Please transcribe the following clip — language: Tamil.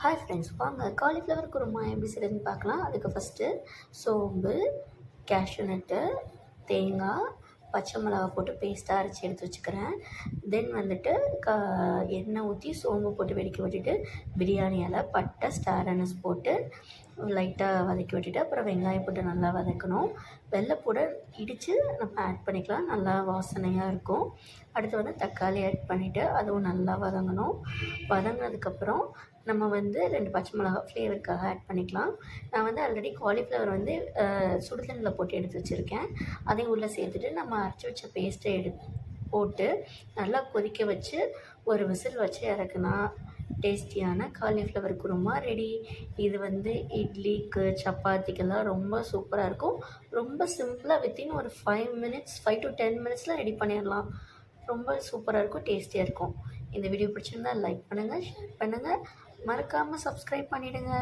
ஹாய் ஃப்ரெண்ட்ஸ், வாங்க காலிஃப்ளவர் குருமா எப்படி செய்கிறதுன்னு பார்க்கலாம். அதுக்கு ஃபஸ்ட்டு சோம்பு, கேஷ்யூ நட்டு, தேங்காய், பச்சை மிளகா போட்டு பேஸ்ட்டாக அரைச்சி எடுத்து வச்சுக்கிறேன். தென் வந்துட்டு எண்ணெய் ஊற்றி சோம்பு போட்டு வெடிக்க விட்டுட்டு பிரியாணி இலை, பட்டை, ஸ்டார் அனஸ் போட்டு லைட்டாக வதக்கி விட்டுட்டு அப்புறம் வெங்காயம் போட்டு நல்லா வதக்கணும். வெள்ளைப்பூடை இடித்து நம்ம ஆட் பண்ணிக்கலாம், நல்லா வாசனையாக இருக்கும். அடுத்து வந்து தக்காளி ஆட் பண்ணிவிட்டு அதுவும் நல்லா வதங்கணும். வதங்கினதுக்கப்புறம் நம்ம வந்து 2 பச்சை மிளகா ஃப்ளேவருக்காக ஆட் பண்ணிக்கலாம். நான் வந்து ஆல்ரெடி காலிஃப்ளவர் வந்து சுடுதண்ணியில் போட்டு எடுத்து வச்சுருக்கேன். அதையும் உள்ளே சேர்த்துட்டு நம்ம அரைச்சி வச்ச பேஸ்ட்டை போட்டு நல்லா கொதிக்க வச்சு ஒரு விசில் வச்சு இறக்குனா டேஸ்டியான காலிஃப்ளவர் குருமா ரெடி. இது வந்து இட்லிக்கு, சப்பாத்திக்கெல்லாம் ரொம்ப சூப்பராக இருக்கும். ரொம்ப சிம்பிளாக வித்தின் ஒரு 5 to 10 மினிட்ஸில் ரெடி பண்ணிடலாம். ரொம்ப சூப்பராக இருக்கும், டேஸ்டியாக இருக்கும். இந்த வீடியோ பிடிச்சிருந்தால் லைக் பண்ணுங்கள், ஷேர் பண்ணுங்கள், மறக்காமல் சப்ஸ்கிரைப் பண்ணிவிடுங்க.